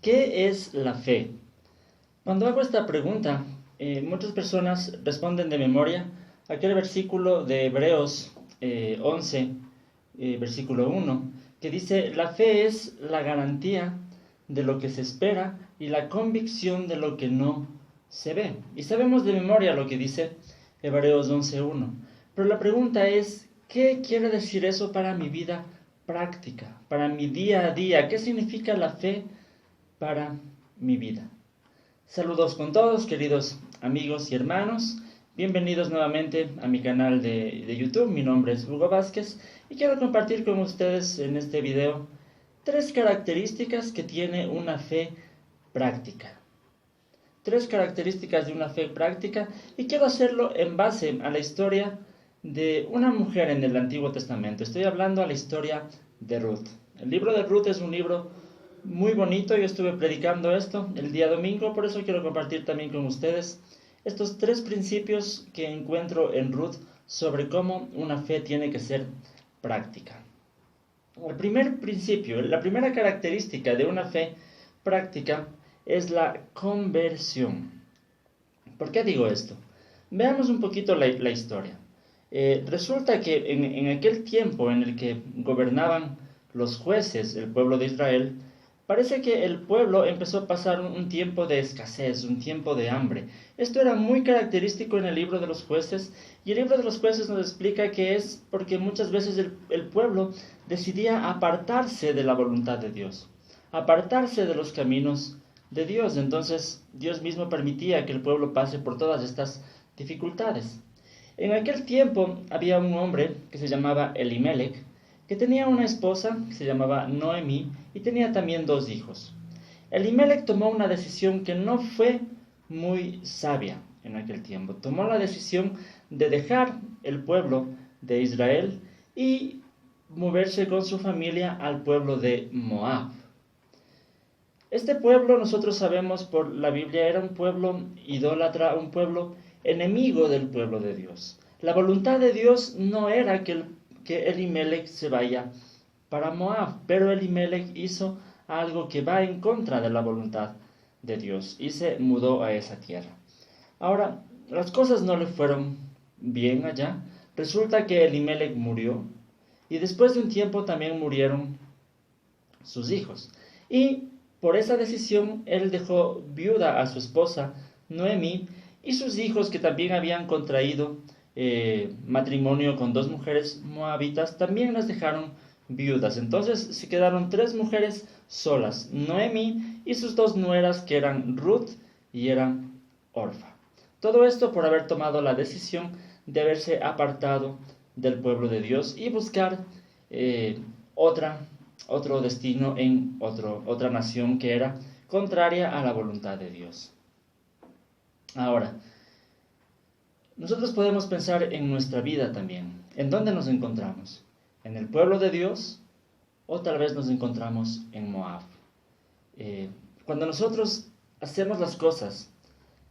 ¿Qué es la fe? Cuando hago esta pregunta, muchas personas responden de memoria aquel versículo de Hebreos 11, versículo 1, que dice, la fe es la garantía de lo que se espera y la convicción de lo que no se ve. Y sabemos de memoria lo que dice Hebreos 11:1. Pero la pregunta es, ¿qué quiere decir eso para mi vida práctica, para mi día a día? ¿Qué significa la fe para mi vida? Saludos con todos, queridos amigos y hermanos. Bienvenidos nuevamente a mi canal de YouTube. Mi nombre es Hugo Vázquez y quiero compartir con ustedes en este video 3 características que tiene una fe práctica. 3 características de una fe práctica, y quiero hacerlo en base a la historia de una mujer en el Antiguo Testamento. Estoy hablando a la historia de Ruth. El libro de Ruth es un libro muy bonito. Yo estuve predicando esto el día domingo, por eso quiero compartir también con ustedes estos 3 principios que encuentro en Ruth sobre cómo una fe tiene que ser práctica. El primer principio, la primera característica de una fe práctica es la conversión. ¿Por qué digo esto? Veamos un poquito la historia. Resulta que en aquel tiempo en el que gobernaban los jueces, el pueblo de Israel, parece que el pueblo empezó a pasar un tiempo de escasez, un tiempo de hambre. Esto era muy característico en el libro de los jueces, y el libro de los jueces nos explica que es porque muchas veces el pueblo decidía apartarse de la voluntad de Dios, apartarse de los caminos de Dios. Entonces Dios mismo permitía que el pueblo pase por todas estas dificultades. En aquel tiempo había un hombre que se llamaba Elimelech, que tenía una esposa que se llamaba Noemí y tenía también 2 hijos. Elimelech tomó una decisión que no fue muy sabia en aquel tiempo. Tomó la decisión de dejar el pueblo de Israel y moverse con su familia al pueblo de Moab. Este pueblo, nosotros sabemos por la Biblia, era un pueblo idólatra, un pueblo enemigo del pueblo de Dios. La voluntad de Dios no era que Elimelech se vaya para Moab, pero Elimelech hizo algo que va en contra de la voluntad de Dios y se mudó a esa tierra. Ahora, las cosas no le fueron bien allá. Resulta que Elimelech murió y después de un tiempo también murieron sus hijos. Y por esa decisión él dejó viuda a su esposa Noemí, y sus hijos, que también habían contraído matrimonio con 2 mujeres moabitas, también las dejaron viudas. Entonces se quedaron 3 mujeres solas, Noemí y sus 2 nueras, que eran Ruth y eran Orfa. Todo esto por haber tomado la decisión de haberse apartado del pueblo de Dios y buscar otro destino en otra nación que era contraria a la voluntad de Dios. Ahora, nosotros podemos pensar en nuestra vida también. ¿En dónde nos encontramos? ¿En el pueblo de Dios o tal vez nos encontramos en Moab? Cuando nosotros hacemos las cosas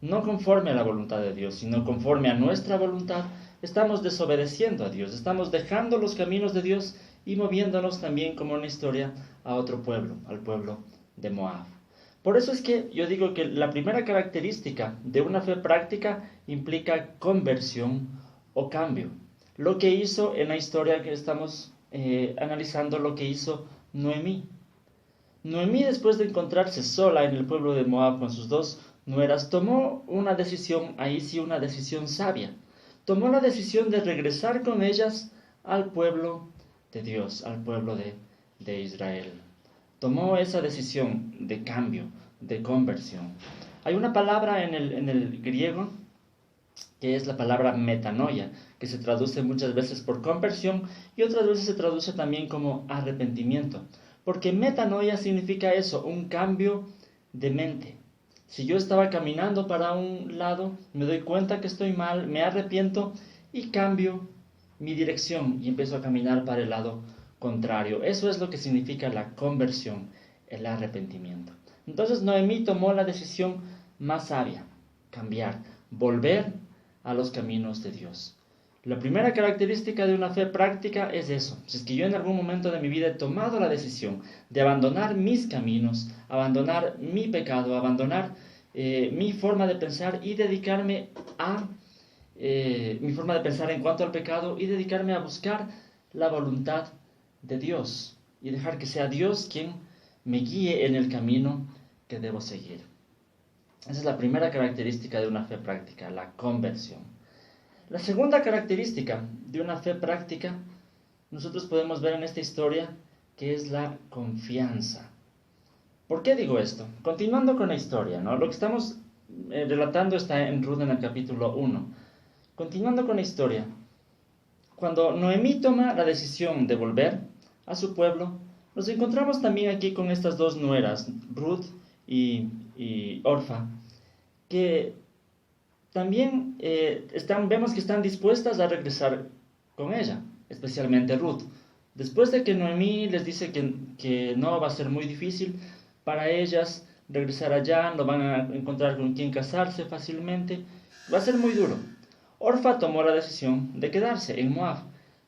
no conforme a la voluntad de Dios, sino conforme a nuestra voluntad, estamos desobedeciendo a Dios, estamos dejando los caminos de Dios y moviéndonos también, como una historia, a otro pueblo, al pueblo de Moab. Por eso es que yo digo que la primera característica de una fe práctica implica conversión o cambio. Lo que hizo en la historia que estamos analizando, lo que hizo Noemí. Noemí, después de encontrarse sola en el pueblo de Moab con sus 2 nueras, tomó una decisión, ahí sí una decisión sabia. Tomó la decisión de regresar con ellas al pueblo de Dios, al pueblo de Israel. Tomó esa decisión de cambio, de conversión. Hay una palabra en el griego que es la palabra metanoia, que se traduce muchas veces por conversión y otras veces se traduce también como arrepentimiento. Porque metanoia significa eso, un cambio de mente. Si yo estaba caminando para un lado, me doy cuenta que estoy mal, me arrepiento y cambio mi dirección y empiezo a caminar para el lado contrario. Eso es lo que significa la conversión, el arrepentimiento. Entonces Noemí tomó la decisión más sabia, cambiar, volver a los caminos de Dios. La primera característica de una fe práctica es eso. Si es que yo en algún momento de mi vida he tomado la decisión de abandonar mis caminos, abandonar mi pecado, abandonar mi forma de pensar y dedicarme a mi forma de pensar en cuanto al pecado y dedicarme a buscar la voluntad de Dios y dejar que sea Dios quien me guíe en el camino que debo seguir. Esa es la primera característica de una fe práctica, la conversión. La segunda característica de una fe práctica, nosotros podemos ver en esta historia, que es la confianza. ¿Por qué digo esto? Continuando con la historia, ¿no? Lo que estamos relatando está en Ruth en el capítulo 1. Continuando con la historia, cuando Noemí toma la decisión de volver a su pueblo, nos encontramos también aquí con estas dos nueras, Ruth y Orfa, que también vemos que están dispuestas a regresar con ella, especialmente Ruth. Después de que Noemí les dice que no va a ser muy difícil para ellas regresar allá, no van a encontrar con quién casarse fácilmente, va a ser muy duro. Orfa tomó la decisión de quedarse en Moab,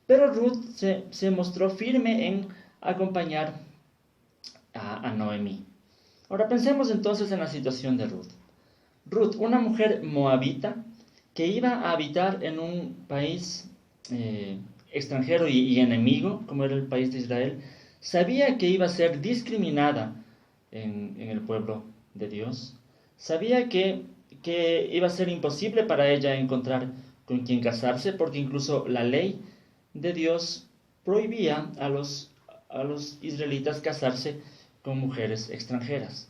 pero Ruth se mostró firme en acompañar a Noemí. Ahora pensemos entonces en la situación de Ruth. Ruth, una mujer moabita que iba a habitar en un país extranjero y enemigo, como era el país de Israel, sabía que iba a ser discriminada en el pueblo de Dios. Sabía que iba a ser imposible para ella encontrar con quien casarse, porque incluso la ley de Dios prohibía a los israelitas casarse con mujeres extranjeras.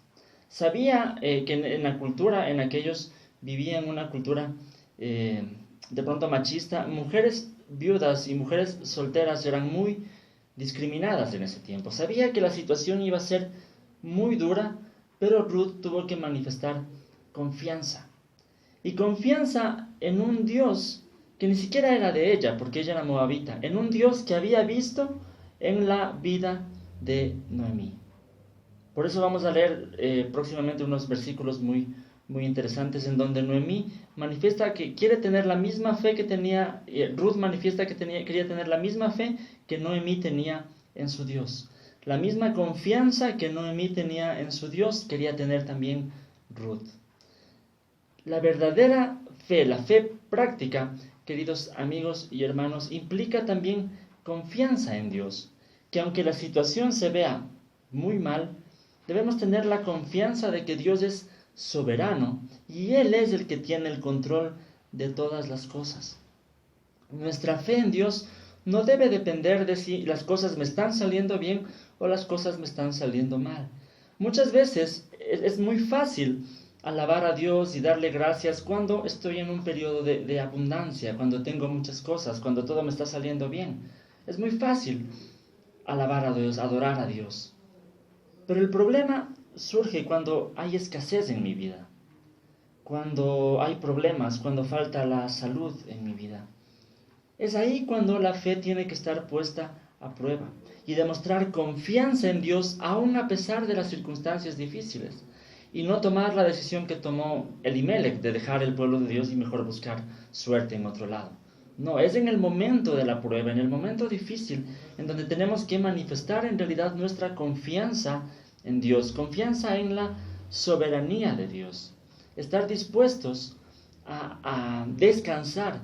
Sabía que en la cultura, en aquellos vivían una cultura de pronto machista, mujeres viudas y mujeres solteras eran muy discriminadas en ese tiempo. Sabía que la situación iba a ser muy dura, pero Ruth tuvo que manifestar confianza. Y confianza en un Dios que ni siquiera era de ella, porque ella era moabita, en un Dios que había visto en la vida de Noemí. Por eso vamos a leer próximamente unos versículos muy, muy interesantes en donde Noemí manifiesta que quiere tener la misma fe que tenía, Ruth manifiesta que quería tener la misma fe que Noemí tenía en su Dios. La misma confianza que Noemí tenía en su Dios, quería tener también Ruth. La verdadera fe, la fe práctica, queridos amigos y hermanos, implica también confianza en Dios, que aunque la situación se vea muy mal, debemos tener la confianza de que Dios es soberano y Él es el que tiene el control de todas las cosas. Nuestra fe en Dios no debe depender de si las cosas me están saliendo bien o las cosas me están saliendo mal. Muchas veces es muy fácil alabar a Dios y darle gracias cuando estoy en un periodo de abundancia, cuando tengo muchas cosas, cuando todo me está saliendo bien. Es muy fácil alabar a Dios, adorar a Dios. Pero el problema surge cuando hay escasez en mi vida, cuando hay problemas, cuando falta la salud en mi vida. Es ahí cuando la fe tiene que estar puesta a prueba y demostrar confianza en Dios aún a pesar de las circunstancias difíciles y no tomar la decisión que tomó Elimelech de dejar el pueblo de Dios y mejor buscar suerte en otro lado. No, es en el momento de la prueba, en el momento difícil, en donde tenemos que manifestar en realidad nuestra confianza en Dios, confianza en la soberanía de Dios. Estar dispuestos a descansar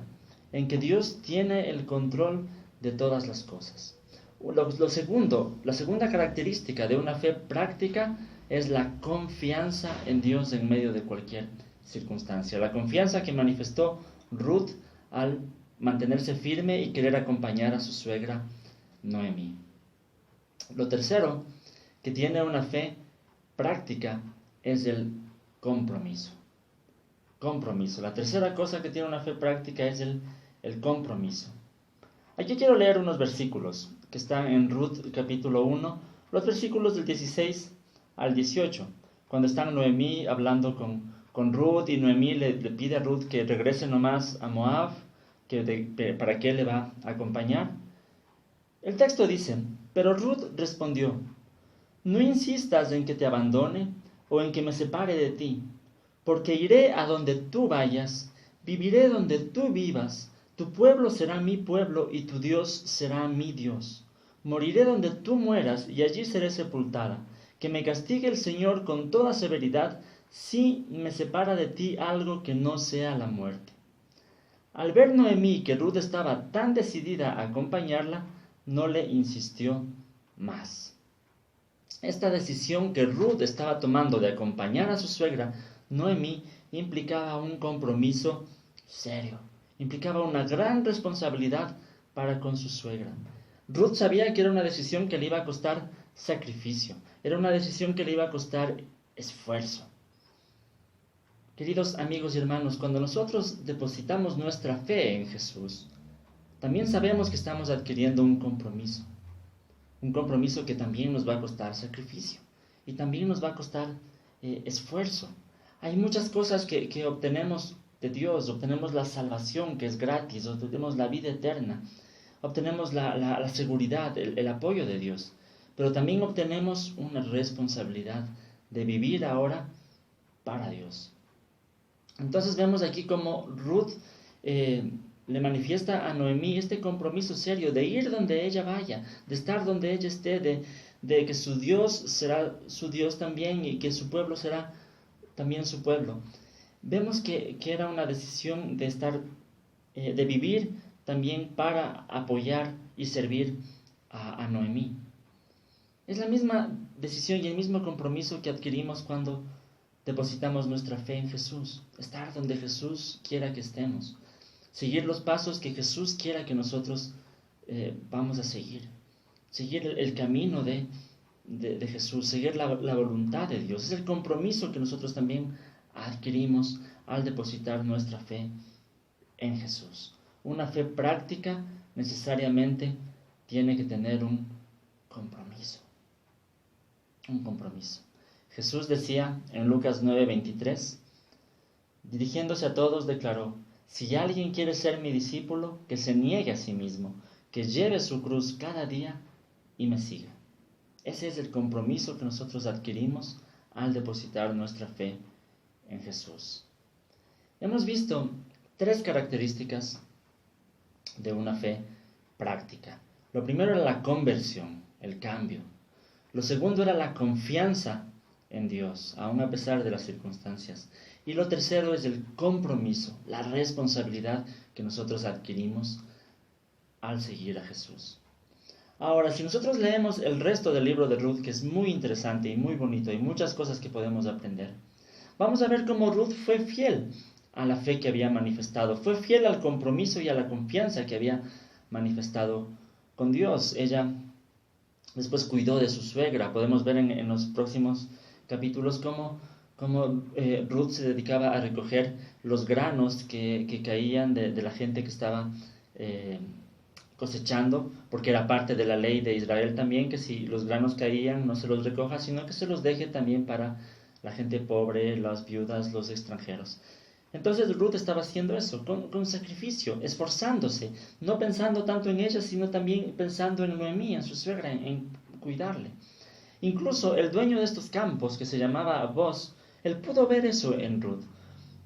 en que Dios tiene el control de todas las cosas. La segunda característica de una fe práctica es la confianza en Dios en medio de cualquier circunstancia. La confianza que manifestó Ruth al mantenerse firme y querer acompañar a su suegra Noemí. Lo tercero que tiene una fe práctica es el compromiso. Compromiso. La tercera cosa que tiene una fe práctica es el compromiso. Aquí quiero leer unos versículos que están en Ruth capítulo 1, los versículos del 16 al 18, cuando están Noemí hablando con Ruth y Noemí le pide a Ruth que regrese nomás a Moab, para que él le va a acompañar. El texto dice: pero Ruth respondió: no insistas en que te abandone o en que me separe de ti, porque iré a donde tú vayas, viviré donde tú vivas, Tu pueblo será mi pueblo y tu Dios será mi Dios. Moriré donde tú mueras y allí seré sepultada. Que me castigue el Señor con toda severidad si me separa de ti algo que no sea la muerte. Al ver Noemí que Ruth estaba tan decidida a acompañarla, no le insistió más. Esta decisión que Ruth estaba tomando de acompañar a su suegra, Noemí, implicaba un compromiso serio, implicaba una gran responsabilidad para con su suegra. Ruth sabía que era una decisión que le iba a costar sacrificio, era una decisión que le iba a costar esfuerzo. Queridos amigos y hermanos, cuando nosotros depositamos nuestra fe en Jesús, también sabemos que estamos adquiriendo un compromiso que también nos va a costar sacrificio y también nos va a costar esfuerzo. Hay muchas cosas que obtenemos de Dios, obtenemos la salvación que es gratis, obtenemos la vida eterna, obtenemos la seguridad, el apoyo de Dios, pero también obtenemos una responsabilidad de vivir ahora para Dios. Entonces vemos aquí como Ruth le manifiesta a Noemí este compromiso serio de ir donde ella vaya, de estar donde ella esté, de que su Dios será su Dios también y que su pueblo será también su pueblo. Vemos que era una decisión de estar, de vivir también para apoyar y servir a Noemí. Es la misma decisión y el mismo compromiso que adquirimos cuando depositamos nuestra fe en Jesús, estar donde Jesús quiera que estemos, seguir los pasos que Jesús quiera que nosotros vamos a seguir el camino de Jesús, seguir la voluntad de Dios. Es el compromiso que nosotros también adquirimos al depositar nuestra fe en Jesús. Una fe práctica necesariamente tiene que tener un compromiso. Un compromiso. Jesús decía en Lucas 9:23, dirigiéndose a todos, declaró: si alguien quiere ser mi discípulo, que se niegue a sí mismo, que lleve su cruz cada día y me siga. Ese es el compromiso que nosotros adquirimos al depositar nuestra fe en Jesús. Hemos visto 3 características de una fe práctica. Lo primero era la conversión, el cambio. Lo segundo era la confianza en Dios, aun a pesar de las circunstancias. Y lo tercero es el compromiso, la responsabilidad que nosotros adquirimos al seguir a Jesús. Ahora, si nosotros leemos el resto del libro de Ruth, que es muy interesante y muy bonito, y muchas cosas que podemos aprender, vamos a ver cómo Ruth fue fiel a la fe que había manifestado, fue fiel al compromiso y a la confianza que había manifestado con Dios. Ella después cuidó de su suegra. Podemos ver en los próximos capítulos cómo Ruth se dedicaba a recoger los granos que caían de la gente que estaba cosechando, porque era parte de la ley de Israel también, que si los granos caían no se los recoja, sino que se los deje también para la gente pobre, las viudas, los extranjeros. Entonces Ruth estaba haciendo eso, con sacrificio, esforzándose, no pensando tanto en ella, sino también pensando en Noemí, en su suegra, en cuidarle. Incluso el dueño de estos campos, que se llamaba Boaz, él pudo ver eso en Ruth,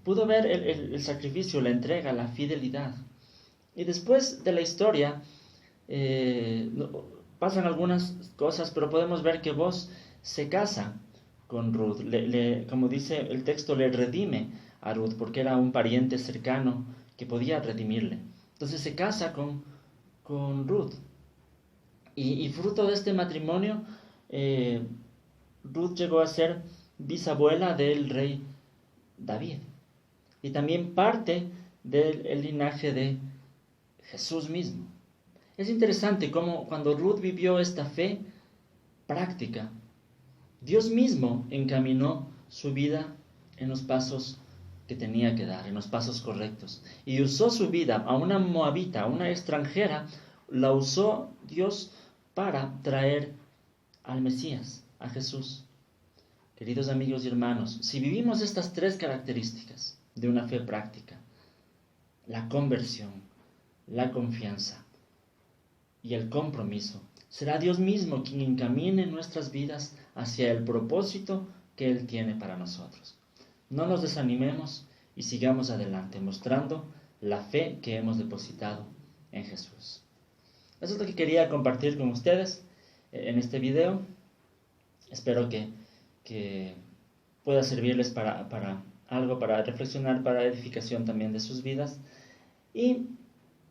pudo ver el sacrificio, la entrega, la fidelidad. Y después de la historia pasan algunas cosas, pero podemos ver que Boaz se casa con Ruth, como dice el texto, le redime a Ruth, porque era un pariente cercano que podía redimirle. Entonces se casa con Ruth. Y fruto de este matrimonio, Ruth llegó a ser bisabuela del rey David. Y también parte del linaje de Jesús mismo. Es interesante cómo cuando Ruth vivió esta fe práctica, Dios mismo encaminó su vida en los pasos que tenía que dar, en los pasos correctos. Y usó su vida a una moabita, a una extranjera, la usó Dios para traer al Mesías, a Jesús. Queridos amigos y hermanos, si vivimos estas 3 características de una fe práctica, la conversión, la confianza y el compromiso, será Dios mismo quien encamine nuestras vidas hacia el propósito que Él tiene para nosotros. No nos desanimemos y sigamos adelante, mostrando la fe que hemos depositado en Jesús. Eso es lo que quería compartir con ustedes en este video. Espero que pueda servirles para algo, para reflexionar, para edificación también de sus vidas. Y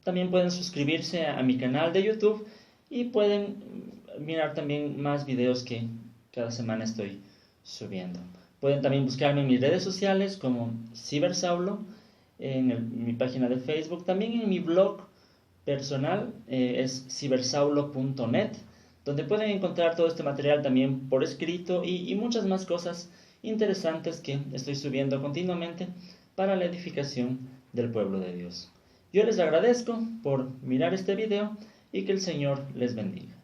también pueden suscribirse a mi canal de YouTube y pueden mirar también más videos que cada semana estoy subiendo. Pueden también buscarme en mis redes sociales como Cibersaulo, en mi página de Facebook, también en mi blog personal, es cibersaulo.net, donde pueden encontrar todo este material también por escrito y muchas más cosas interesantes que estoy subiendo continuamente para la edificación del pueblo de Dios. Yo les agradezco por mirar este video y que el Señor les bendiga.